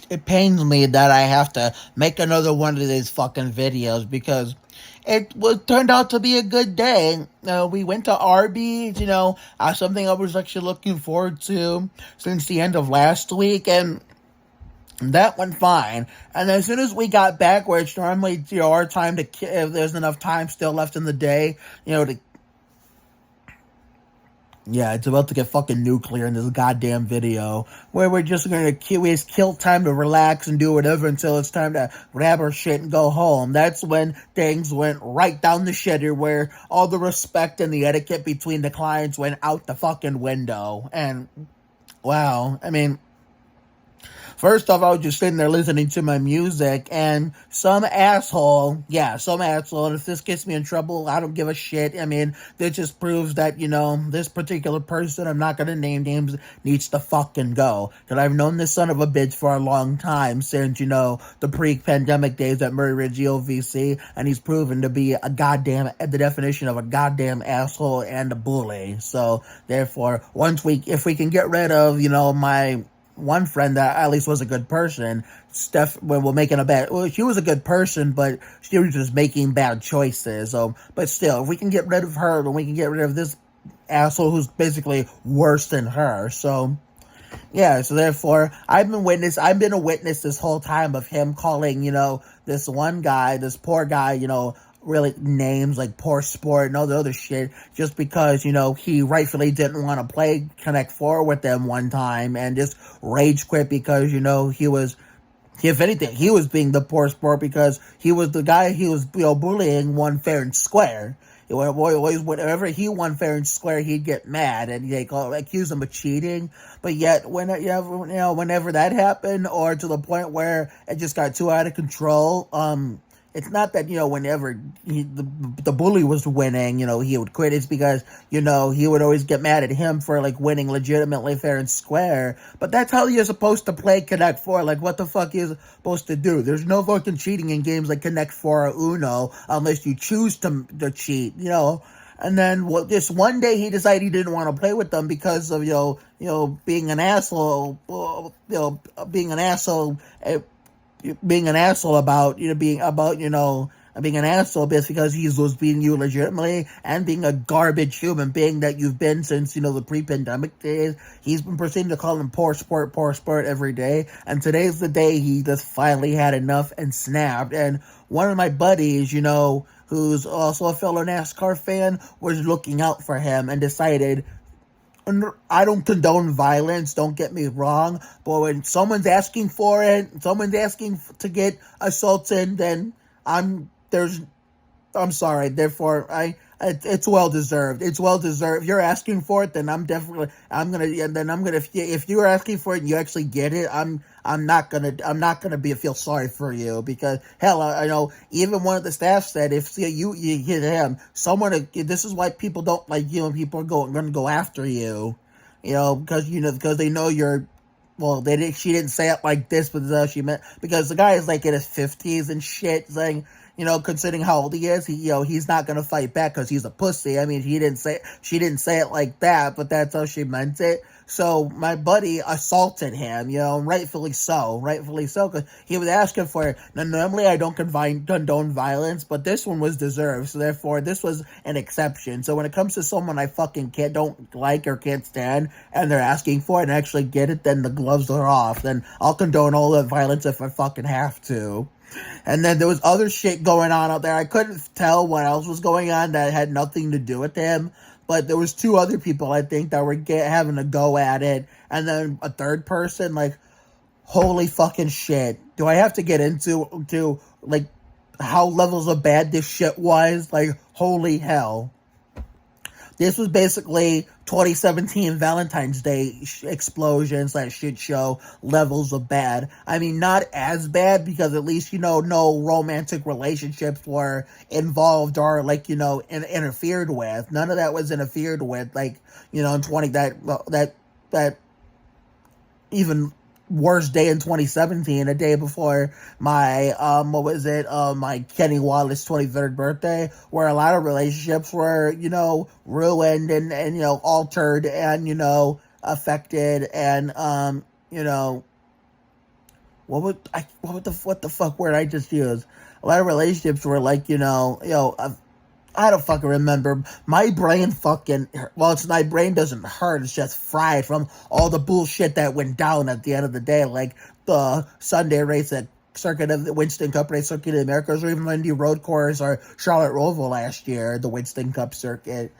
it pains me that I have to make another one of these fucking videos because it was turned out to be a good day. We went to Arby's, something I was actually looking forward to since the end of last week, and that went fine. And as soon as we got back, where it's normally our time to, if there's enough time still left in the day, to yeah, it's about to get fucking nuclear in this goddamn video where we're just gonna waste kill time to relax and do whatever until it's time to grab our shit and go home. That's when things went right down the shitter, where all the respect and the etiquette between the clients went out the fucking window. And wow, I mean, first off, I was just sitting there listening to my music, and some asshole, and if this gets me in trouble, I don't give a shit. I mean, this just proves that, this particular person, I'm not gonna name names, needs to fucking go. Because I've known this son of a bitch for a long time, since, the pre-pandemic days at Murray Ridge EOVC, and he's proven to be the definition of a goddamn asshole and a bully. So, therefore, if we can get rid of, my one friend that at least was a good person, she was a good person, but she was just making bad choices. But still, if we can get rid of her, then we can get rid of this asshole who's basically worse than her. So, yeah, so therefore, I've been a witness this whole time of him calling, this one guy, this poor guy, really names like poor sport and all the other shit, just because, he rightfully didn't want to play Connect 4 with them one time and just rage quit because, if anything, he was being the poor sport because he was the guy he was, bullying one fair and square. Whenever he won fair and square, he'd get mad and they accuse him of cheating. But yet, whenever that happened, or to the point where it just got too out of control, it's not that, whenever the bully was winning, he would quit. It's because, he would always get mad at him for, winning legitimately fair and square. But that's how you're supposed to play Connect 4. What the fuck is supposed to do? There's no fucking cheating in games like Connect 4 or Uno unless you choose to cheat, And then this one day he decided he didn't want to play with them because of, being an asshole, being an asshole about, being an asshole because he was being you legitimately, and being a garbage human being that you've been since, the pre-pandemic days. He's been proceeding to call him poor sport every day. And today's the day he just finally had enough and snapped. And one of my buddies, who's also a fellow NASCAR fan, was looking out for him and decided, I don't condone violence, don't get me wrong, but when someone's asking for it, someone's asking to get assaulted, then I'm sorry. Therefore, it's well deserved. It's well deserved. If you're asking for it, then if you're asking for it and you actually get it, I'm not gonna feel sorry for you, because hell, I know even one of the staff said, if you hit him, this is why people don't like you, and people are gonna go after you, because they know you're. Well, she didn't say it like this, but she meant, because the guy is in his 50s and shit, saying, considering how old he is, he's not gonna fight back because he's a pussy. I mean, she didn't say it like that, but that's how she meant it. So my buddy assaulted him, rightfully so, because he was asking for it. Now, normally I don't condone violence, but this one was deserved, so therefore this was an exception. So when it comes to someone I fucking don't like or can't stand, and they're asking for it and actually get it, then the gloves are off. Then I'll condone all the violence if I fucking have to. And then there was other shit going on out there. I couldn't tell what else was going on that had nothing to do with him. But there was two other people, I think, that were having a go at it. And then a third person, holy fucking shit. Do I have to get into how levels of bad this shit was? Holy hell. This was basically 2017 Valentine's Day explosion / shit show levels of bad. I mean, not as bad, because at least, no romantic relationships were involved or, interfered with. None of that was interfered with, in 20, that even worst day in 2017, a day before my, my Kenny Wallace 23rd birthday, where a lot of relationships were, ruined and altered and, affected and, what the fuck word I just used? A lot of relationships were like, I don't fucking remember. My brain fucking, well, it's my brain doesn't hurt. It's just fried from all the bullshit that went down at the end of the day, like the Sunday race at Circuit of the Winston Cup race, Circuit of the Americas, or even Lindy Road Course or Charlotte Roval last year, the Winston Cup circuit.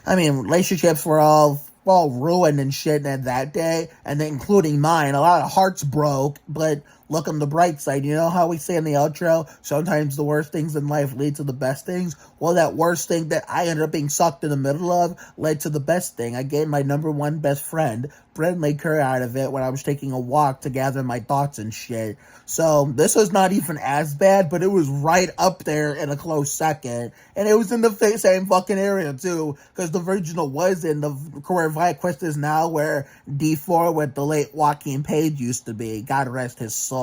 I mean, relationships were all ruined and shit that day, and including mine. A lot of hearts broke, but look on the bright side. You know how we say in the outro, sometimes the worst things in life lead to the best things? Well, that worst thing that I ended up being sucked in the middle of led to the best thing. I gained my number one best friend, Brentley Kerr, out of it when I was taking a walk to gather my thoughts and shit. So this was not even as bad, but it was right up there in a close second. And it was in the same fucking area, too, because the original was in the where ViaQuest is now, where D4 with the late Joaquin Page used to be. God rest his soul.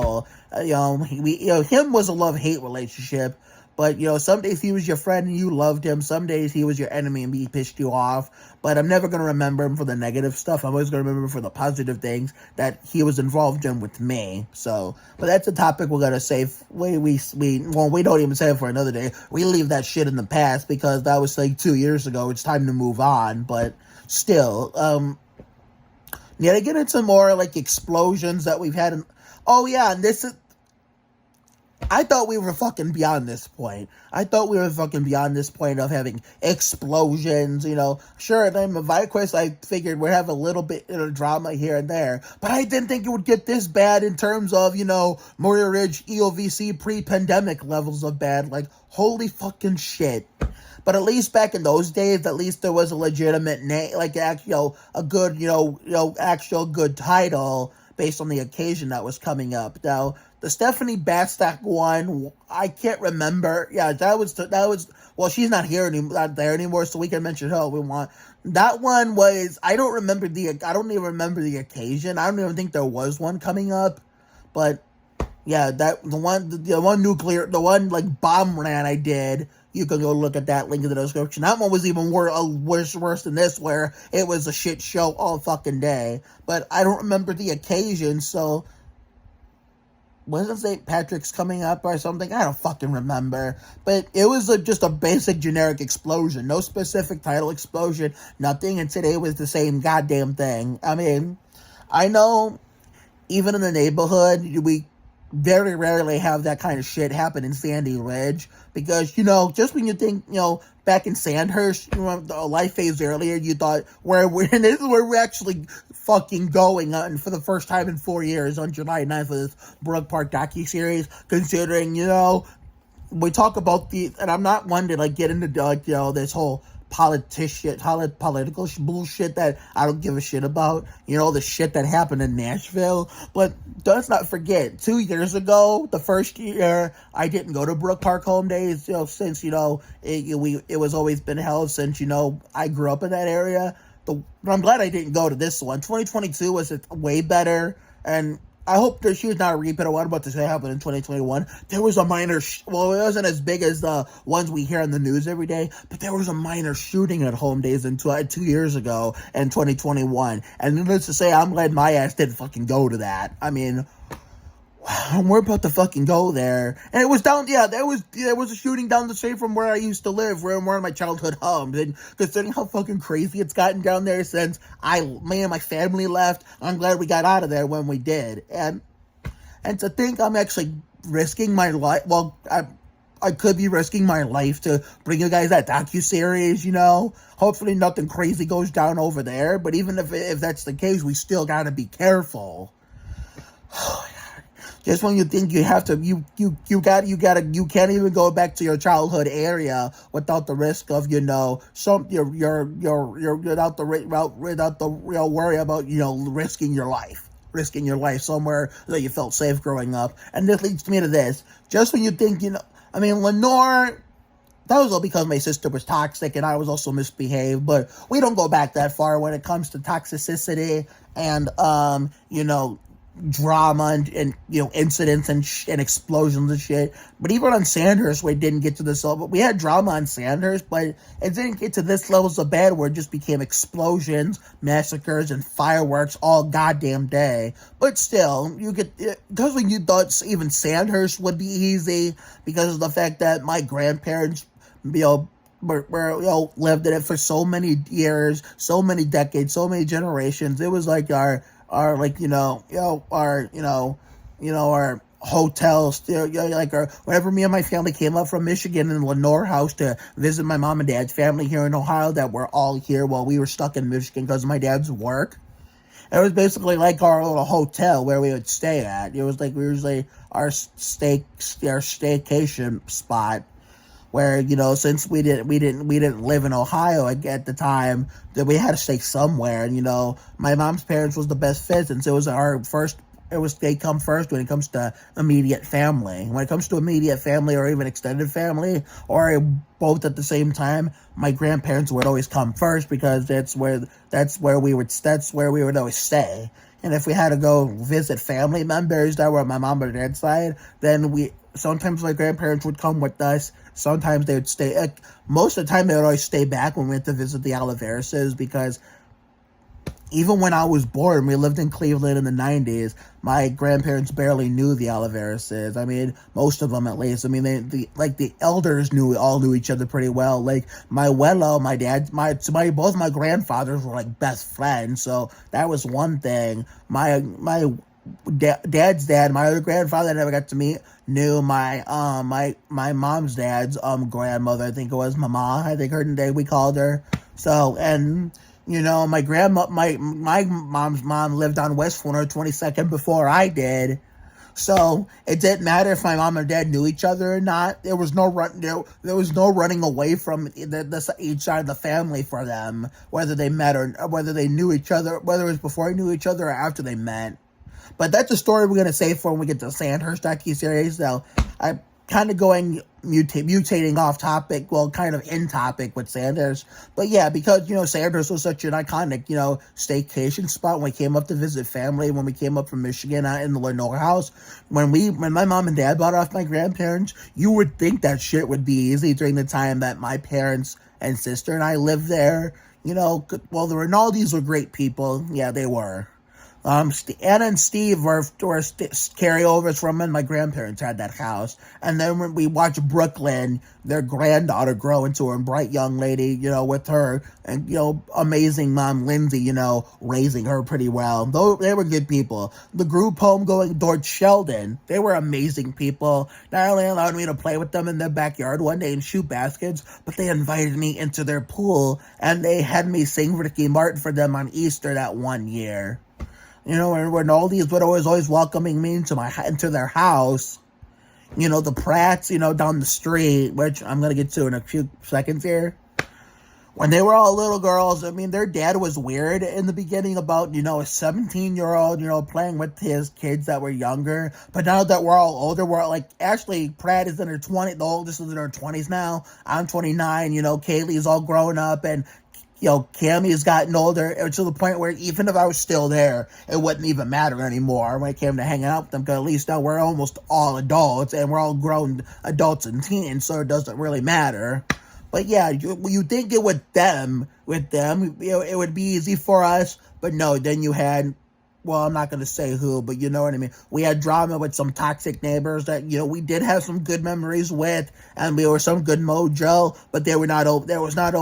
Him was a love-hate relationship. But, some days he was your friend and you loved him. Some days he was your enemy and he pissed you off. But I'm never going to remember him for the negative stuff. I'm always going to remember him for the positive things that he was involved in with me. So, but that's a topic we're going to save. We don't even save it for another day. We leave that shit in the past because that was like 2 years ago. It's time to move on. But still, to get into more like explosions that we've had. And this is, I thought we were fucking beyond this point. I thought we were fucking beyond this point of having explosions, Sure, in ViaQuest, I figured we'd have a little bit of drama here and there. But I didn't think it would get this bad in terms of, Murray Ridge EOVC pre-pandemic levels of bad. Like, holy fucking shit. But at least back in those days, at least there was a legitimate name, like, a good, actual good title based on the occasion that was coming up. Now, the Stephanie Bastock one, I can't remember. Yeah, that was, well, she's not there anymore, so we can mention her if we want. That one was, I don't even remember the occasion. I don't even think there was one coming up. But, yeah, the one like bomb rant I did, you can go look at that link in the description. That one was even worse than this, where it was a shit show all fucking day. But I don't remember the occasion, so wasn't St. Patrick's coming up or something? I don't fucking remember. But it was just a basic generic explosion. No specific title explosion. Nothing. And today was the same goddamn thing. I mean, I know even in the neighborhood, we very rarely have that kind of shit happen in Sandy Ridge. Because, just when you think, back in Sandhurst, the life phase earlier, you thought, this is where we're actually fucking going on for the first time in 4 years on July 9th for this Brook Park docuseries, considering, we talk about and I'm not one to, get into, this whole political bullshit that I don't give a shit about, the shit that happened in Nashville. But let's not forget, 2 years ago, the first year, I didn't go to Brook Park Home Days, since, it was always been held since, I grew up in that area. I'm glad I didn't go to this one. 2022 was way better, and I hope that she was not a repeat of what I'm about to say happened in 2021. There was a minor, it wasn't as big as the ones we hear in the news every day, but there was a minor shooting at Home Days 2 years ago in 2021. And needless to say, I'm glad my ass didn't fucking go to that. I mean, we're about to fucking go there. And it was there was a shooting down the street from where I used to live, where one of my childhood homes. And considering how fucking crazy it's gotten down there since me and my family left, I'm glad we got out of there when we did. And to think I'm actually risking my life, well, I could be risking my life to bring you guys that docuseries, Hopefully nothing crazy goes down over there. But even if that's the case, we still gotta be careful. Just when you think you have to, you can't even go back to your childhood area without the risk of, without the worry about, risking your life somewhere that you felt safe growing up. And this leads me to this. Just when you think, Lenore, that was all because my sister was toxic and I was also misbehaved, but we don't go back that far when it comes to toxicity and, drama and incidents and explosions and shit. But even on Sandhurst, we didn't get to this level. We had drama on Sandhurst, but it didn't get to this level so bad where it just became explosions, massacres, and fireworks all goddamn day. But still, you get, because when you thought even Sandhurst would be easy because of the fact that my grandparents, lived in it for so many years, so many decades, so many generations. It was like our like our hotels, like whenever me and my family came up from Michigan in Lenore House to visit my mom and dad's family here in Ohio that were all here while we were stuck in Michigan because of my dad's work. It was basically like our little hotel where we would stay at. It was like we usually our staycation spot where, since we didn't live in Ohio at the time, that we had to stay somewhere. And my mom's parents was the best fit, since it was they come first when it comes to immediate family. When it comes to immediate family or even extended family or both at the same time, my grandparents would always come first because that's where we would always stay. And if we had to go visit family members that were on my mom or dad's side, then sometimes my grandparents would come with us. Sometimes they would stay. Most of the time, they would always stay back when we went to visit the Oliverises, because even when I was born, we lived in Cleveland in the 90s, my grandparents barely knew the Oliverises. I mean, most of them at least. I mean, the elders all knew each other pretty well. Like, my abuelo, my dad, both my grandfathers were like best friends, so that was one thing. My dad's dad, my other grandfather I never got to meet, knew my mom's dad's grandmother. I think it was Mama. I think we called her. So, and my mom's mom lived on West 122nd before I did. So it didn't matter if my mom and dad knew each other or not. There was no running away from each side of the family for them, whether they met or whether they knew each other, whether it was before they knew each other or after they met. But that's a story we're going to save for when we get to the Sandhurst docuseries. So I'm kind of going mutating off topic, well, kind of in topic with Sandhurst. But yeah, because, Sandhurst was such an iconic, staycation spot when we came up to visit family, when we came up from Michigan in the Lenore House. When my mom and dad bought off my grandparents, you would think that shit would be easy during the time that my parents and sister and I lived there. Well, the Rinaldis were great people. Yeah, they were. Anna and Steve were carryovers from when my grandparents had that house. And then when we watched Brooklyn, their granddaughter grow into a bright young lady, with her, and, amazing mom, Lindsay, raising her pretty well. They were good people. The group home going George Sheldon, they were amazing people. Not only allowed me to play with them in their backyard one day and shoot baskets, but they invited me into their pool, and they had me sing Ricky Martin for them on Easter that one year. When all these were always welcoming me into their house. The Pratts, down the street, which I'm going to get to in a few seconds here. When they were all little girls, I mean, their dad was weird in the beginning about, a 17-year-old, playing with his kids that were younger. But now that we're all older, we're like, Ashley Pratt is in her 20s, the oldest is in her 20s now. I'm 29, Kaylee's all grown up, and Cammy's gotten older to the point where even if I was still there, it wouldn't even matter anymore when it came to hanging out with them, because at least now we're almost all adults, and we're all grown adults and teens, so it doesn't really matter. But yeah, you think it with them, it would be easy for us, but no, then you had, well, I'm not going to say who, but you know what I mean. We had drama with some toxic neighbors that, we did have some good memories with, and we were some good mojo, but it was not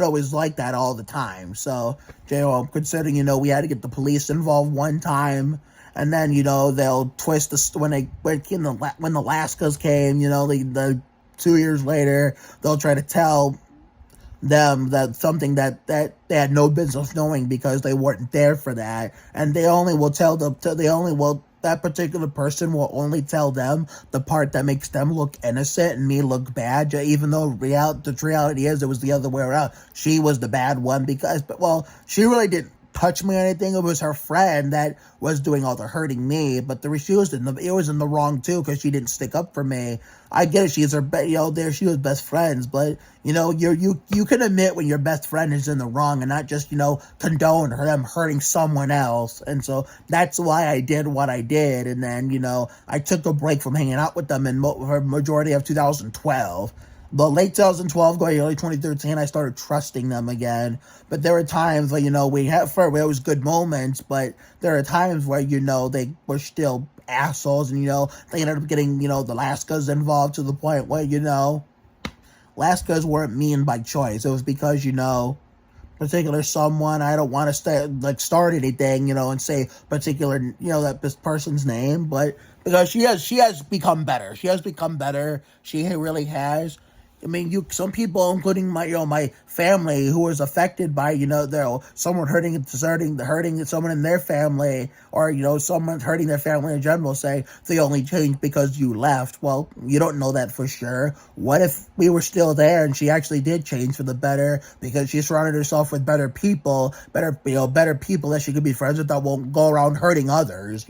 always like that all the time. So, considering, we had to get the police involved one time, and then, they'll twist when the Laskas came, the 2 years later, they'll try to tell them that something that they had no business knowing because they weren't there for that, and that particular person will only tell them the part that makes them look innocent and me look bad, even though the reality is it was the other way around. She was the bad one she really didn't touch me or anything. It was her friend that was doing all the hurting me. But she was in the wrong too, because she didn't stick up for me. I get it. She's her, there she was best friends, but you can admit when your best friend is in the wrong and not just condone them hurting someone else. And so that's why I did what I did. And then I took a break from hanging out with them in majority of 2012. But late 2012, going early 2013, I started trusting them again. But there were times where, it was good moments, but there are times where, they were still assholes, and, they ended up getting, the Laskas involved to the point where, Laskas weren't mean by choice. It was because, particular someone, I don't want to start anything, and say particular, that this person's name, but because she has become better. She has become better. She really has. I mean, some people, including my family, who was affected by, someone hurting someone in their family, or, someone hurting their family in general, say they only changed because you left. Well, you don't know that for sure. What if we were still there and she actually did change for the better because she surrounded herself with better people that she could be friends with that won't go around hurting others,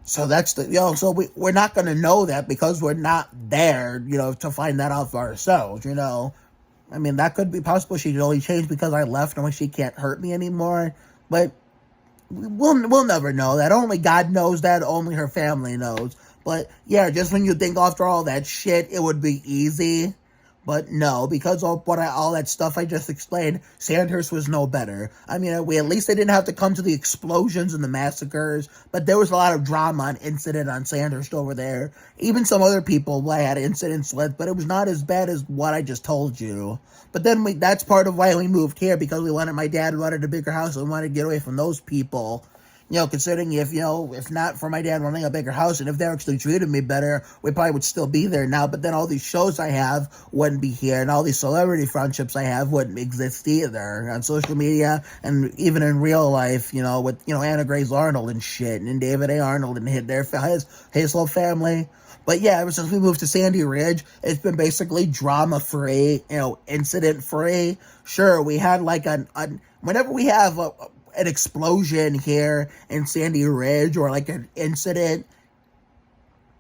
So that's so we're not going to know that because we're not there, to find that out for ourselves, I mean, that could be possible. She only changed because I left and she can't hurt me anymore. But we'll never know that. Only God knows that. Only her family knows. But yeah, just when you think after all that shit, it would be easy. But no, because of all that stuff I just explained, Sandhurst was no better. I mean, at least they didn't have to come to the explosions and the massacres, but there was a lot of drama and incident on Sandhurst over there. Even some other people I had incidents with, but it was not as bad as what I just told you. But then that's part of why we moved here, because my dad wanted a bigger house and we wanted to get away from those people. Considering if not for my dad running a bigger house, and if they actually treated me better, we probably would still be there now. But then all these shows I have wouldn't be here, and all these celebrity friendships I have wouldn't exist either on social media, and even in real life, with, Anna Grace Arnold and shit, and David A. Arnold and his whole family. But yeah, ever since we moved to Sandy Ridge, it's been basically drama-free, incident-free. Sure, we had whenever we have an explosion here in Sandy Ridge, or an incident,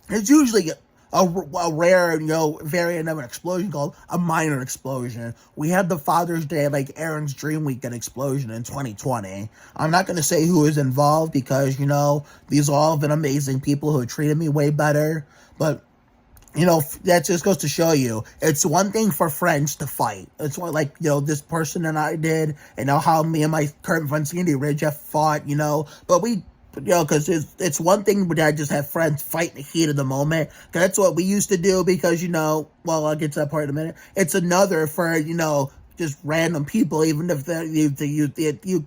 it's usually a rare, variant of an explosion called a minor explosion. We had the Father's Day, Aaron's Dream Weekend explosion in 2020. I'm not going to say who is involved because, these all have been amazing people who have treated me way better, but that just goes to show you, it's one thing for friends to fight. It's one this person and I did, and how me and my current friend Sandy Ridge have fought, but we, because it's one thing when I just have friends fight in the heat of the moment, because that's what we used to do, because, well, I'll get to that part in a minute. It's another for, just random people, even if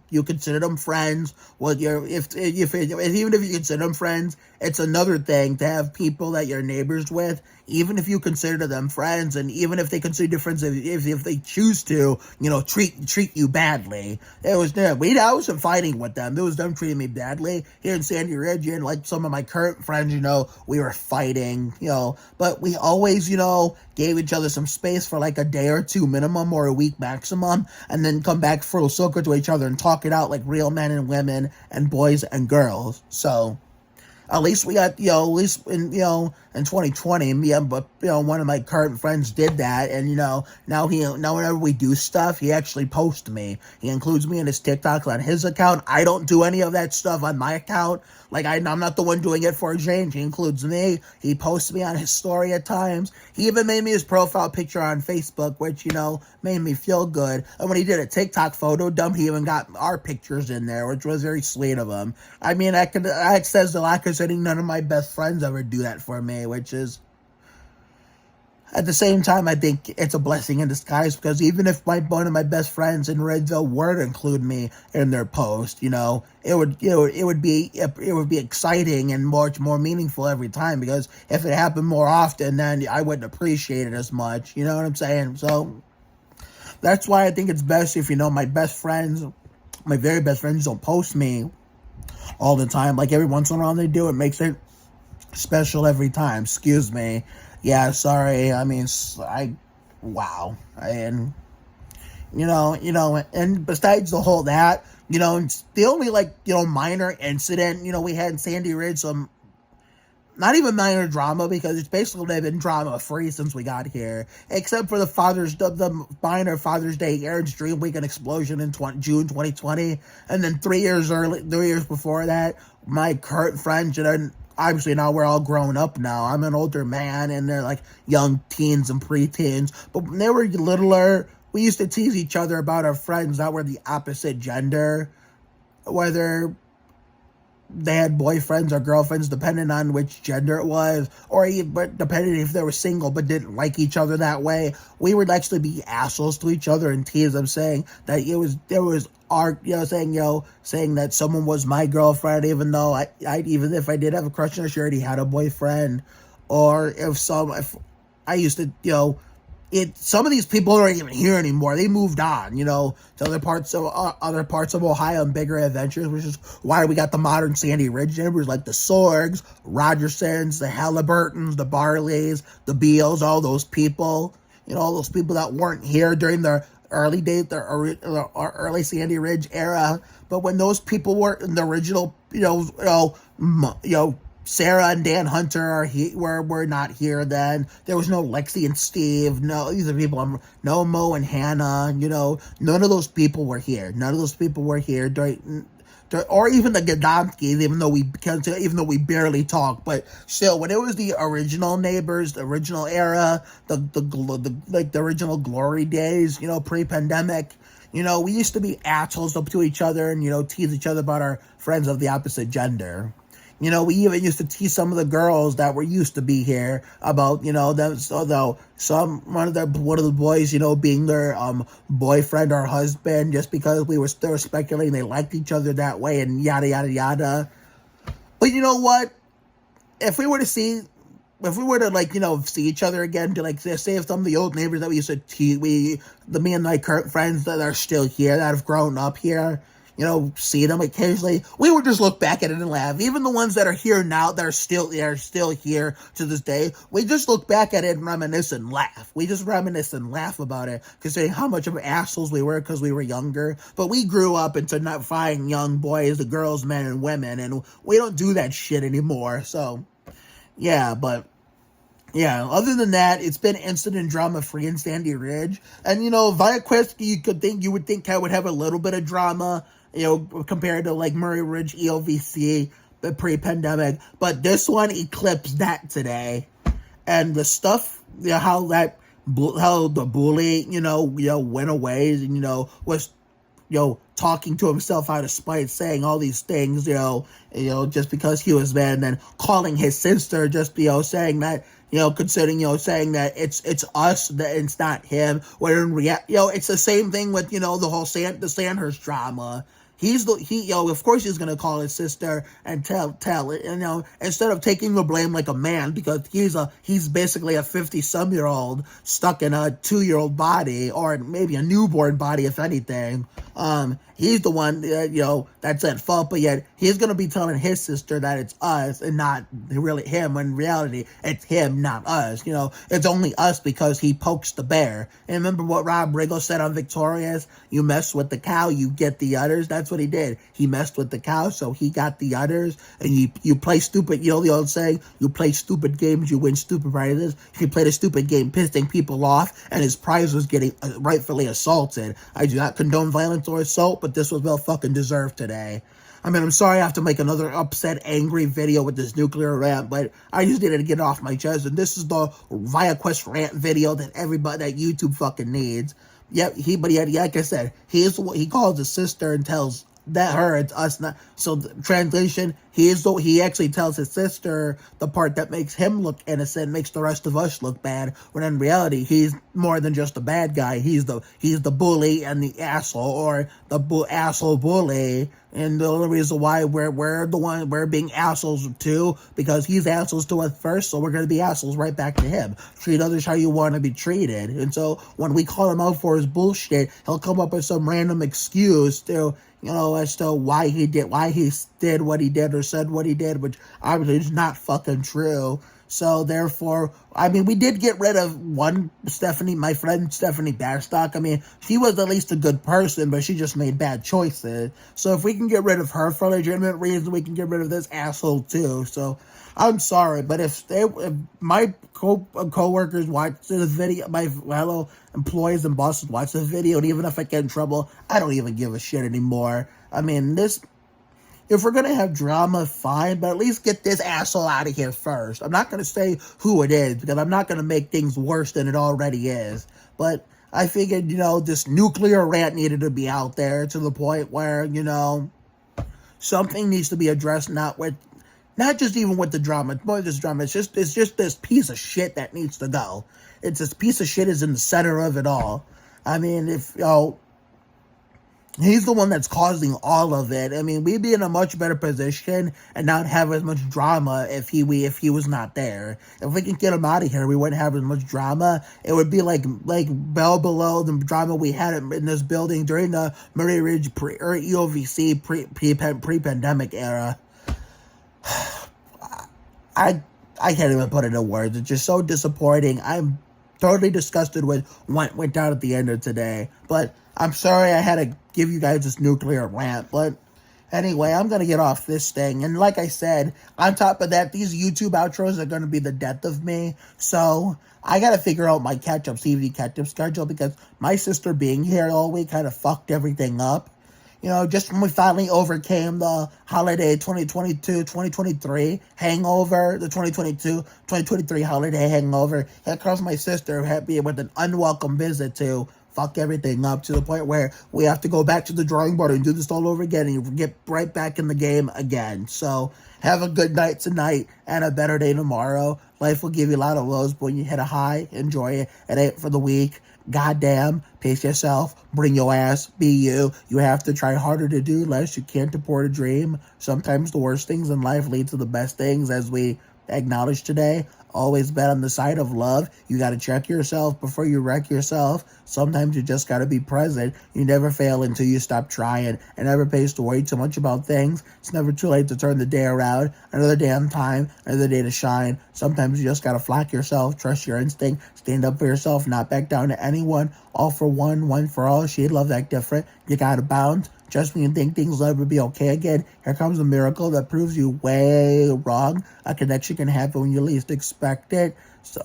you consider them friends. Well, even if you consider them friends, it's another thing to have people that you're neighbors with, even if you consider them friends, and even if they consider you friends, if they choose to, treat you badly. I wasn't fighting with them. It was them treating me badly. Here in Sandy Ridge, and some of my current friends, we were fighting, but we always, gave each other some space for a day or two minimum, or a week maximum, and then come back full circle to each other and talk it out like real men and women and boys and girls. So at least we got, at least in 2020, one of my current friends did that, and, now whenever we do stuff, he actually posts me. He includes me in his TikToks on his account. I don't do any of that stuff on my account. I'm not the one doing it for a change. He includes me. He posts me on his story at times. He even made me his profile picture on Facebook, which, made me feel good. And when he did a TikTok photo dump, he even got our pictures in there, which was very sweet of him. I mean, that says a lot, considering none of my best friends ever do that for me, which is, at the same time, I think it's a blessing in disguise, because even if one of my best friends in Redville were to include me in their post, it would be exciting and much more meaningful every time, because if it happened more often, then I wouldn't appreciate it as much. You know what I'm saying? So that's why I think it's best if, my best friends, my very best friends, don't post me all the time. Every once in a while they do. It makes it special every time. Excuse me. Yeah, sorry. I mean, wow. And, and besides the whole that, It's the only, like, minor incident, we had in Sandy Ridge, some not even minor drama, because it's basically been drama free since we got here, except for the minor Father's Day Aaron's Dream Weekend explosion in June 2020, and then 3 years before that, my current friends, and obviously now we're all grown up now. I'm an older man, and they're like young teens and preteens. But when they were littler, we used to tease each other about our friends that were the opposite gender, whether they had boyfriends or girlfriends, depending on which gender it was, or even, but depending if they were single but didn't like each other that way. We would actually be assholes to each other and tease them, saying that saying that someone was my girlfriend, even though even if I did have a crush on her, she already had a boyfriend, or if I used to, some of these people aren't even here anymore. They moved on, to other parts of Ohio and bigger adventures, which is why we got the modern Sandy Ridge neighbors like the Sorgs, Rogersons, the Halliburtons, the Barleys, the Beals, all those people. All those people that weren't here during the early days, the early Sandy Ridge era. But when those people were in the original, Sarah and Dan Hunter were not here then. There was no Lexi and Steve. No, these are people. No Mo and Hannah. None of those people were here. None of those people were here during or even the Gadomskis, even though we barely talk. But still, when it was the original neighbors, the original era, the original glory days, pre-pandemic, we used to be assholes up to each other and tease each other about our friends of the opposite gender. We even used to tease some of the girls that were used to be here about, them. So though one of the boys, being their boyfriend or husband, just because they were speculating they liked each other that way and yada yada yada. But you know what? If we were to see each other again, to say if some of the old neighbors that we used to tease, me and my current friends that are still here, that have grown up here, see them occasionally, we would just look back at it and laugh. Even the ones that are here now, that are still here to this day, we just look back at it and reminisce and laugh. We just reminisce and laugh about it, considering how much of assholes we were because we were younger. But we grew up into not finding young boys, the girls, men, and women, and we don't do that shit anymore. So, yeah, but yeah, other than that, it's been incident drama free in Sandy Ridge. And ViaQuest, you would think I would have a little bit of drama, compared to like Murray Ridge ELVC, the pre-pandemic. But this one eclipsed that today. And the stuff, how the bully, went away and, was, talking to himself out of spite, saying all these things, just because he was there, and then calling his sister, just, saying that, considering, saying that it's us, that it's not him, where in reality, it's the same thing with, the whole the Sandhurst drama. Of course he's gonna call his sister and tell it, instead of taking the blame like a man, because he's basically a 50-some-year-old stuck in a 2-year-old body, or maybe a newborn body, if anything. He's the one, that's at fault, but yet he's gonna be telling his sister that it's us and not really him, when in reality it's him, not us. It's only us because he pokes the bear. And remember what Rob Riggle said on Victorious? You mess with the cow, you get the udders. That's what he did. He messed with the cow, so he got the udders. And you play stupid, the old saying, you play stupid games, you win stupid prizes. He played a stupid game, pissing people off, and his prize was getting rightfully assaulted. I do not condone violence or assault, but this was well fucking deserved today. I mean, I'm sorry I have to make another upset, angry video with this nuclear rant, but I just needed to get it off my chest, and this is the ViaQuest Rant video that YouTube fucking needs. Yep, like I said, he calls his sister and tells her it's us, not. So the translation, he actually tells his sister the part that makes him look innocent, makes the rest of us look bad, when in reality he's more than just a bad guy. He's the bully and the asshole, or the asshole bully. And the only reason why we're being assholes too, because he's assholes to us first, so we're gonna be assholes right back to him. Treat others how you want to be treated. And so when we call him out for his bullshit, he'll come up with some random excuse to, as to why he did what he did or said what he did, which obviously is not fucking true. So therefore, I mean, we did get rid of one Stephanie, my friend Stephanie Bastock. I mean, she was at least a good person, but she just made bad choices. So if we can get rid of her for legitimate reasons, we can get rid of this asshole too. So I'm sorry, but if my co-workers watch this video, my fellow employees and bosses watch this video, and even if I get in trouble, I don't even give a shit anymore. I mean, if we're gonna have drama, fine, but at least get this asshole out of here first. I'm not gonna say who it is, because I'm not gonna make things worse than it already is. But I figured, this nuclear rant needed to be out there to the point where, something needs to be addressed, not just even with the drama. It's more just drama. It's just this piece of shit that needs to go. It's this piece of shit is in the center of it all. I mean, if he's the one that's causing all of it. I mean, we'd be in a much better position and not have as much drama if he was not there. If we can get him out of here, we wouldn't have as much drama. It would be like well below the drama we had in this building during the Murray Ridge EOVC pre-pandemic era. I can't even put it in words. It's just so disappointing. I'm totally disgusted with what went down at the end of today. But I'm sorry I had to give you guys this nuclear rant. But anyway, I'm going to get off this thing. And like I said, on top of that, these YouTube outros are going to be the death of me. So I got to figure out my TV catch-up schedule, because my sister being here all week kind of fucked everything up. Just when we finally overcame the holiday 2022-2023 hangover, the 2022-2023 holiday hangover, here comes my sister happy with an unwelcome visit to fuck everything up, to the point where we have to go back to the drawing board and do this all over again and get right back in the game again. So have a good night tonight and a better day tomorrow. Life will give you a lot of lows, but when you hit a high, enjoy it. It ain't for the weak. Goddamn, pace yourself, bring your ass, be you. You have to try harder to do less. You can't deport a dream. Sometimes the worst things in life lead to the best things, as we acknowledged today. Always bet on the side of love. You got to check yourself before you wreck yourself. Sometimes you just got to be present. You never fail until you stop trying. It never pays to worry too much about things. It's never too late to turn the day around. Another damn time, another day to shine. Sometimes you just got to flock yourself, trust your instinct, stand up for yourself, not back down to anyone. All for one, one for all. She'd love that different. You got to bounce. Just when you think things will ever be okay again, here comes a miracle that proves you way wrong. A connection can happen when you least expect it. So,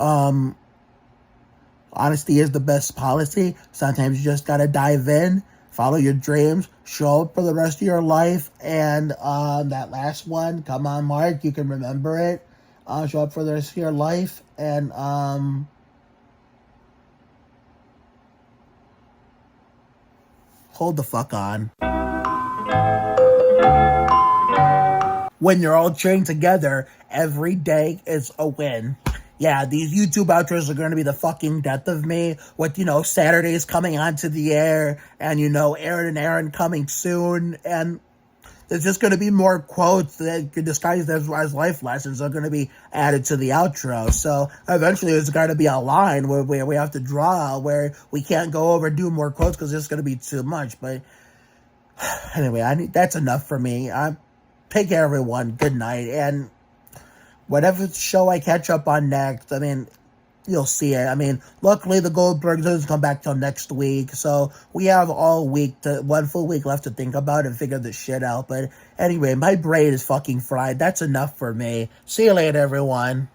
honesty is the best policy. Sometimes you just gotta dive in, follow your dreams, show up for the rest of your life. And that last one, come on, Mark, you can remember it. Show up for the rest of your life. And hold the fuck on. When you're all trained together, every day is a win. Yeah, these YouTube outros are going to be the fucking death of me. With, Saturdays coming onto the air, and, Aaron and Aaron coming soon. And there's just going to be more quotes that could disguise as life lessons are going to be added to the outro. So eventually there's got to be a line where we have to draw, where we can't go over and do more quotes because it's going to be too much. But anyway, that's enough for me. Take care, everyone. Good night. And whatever show I catch up on next, I mean, you'll see it. I mean, luckily the Goldberg doesn't come back till next week, so we have all week, one full week left to think about and figure this shit out. But anyway, my brain is fucking fried. That's enough for me. See you later, everyone.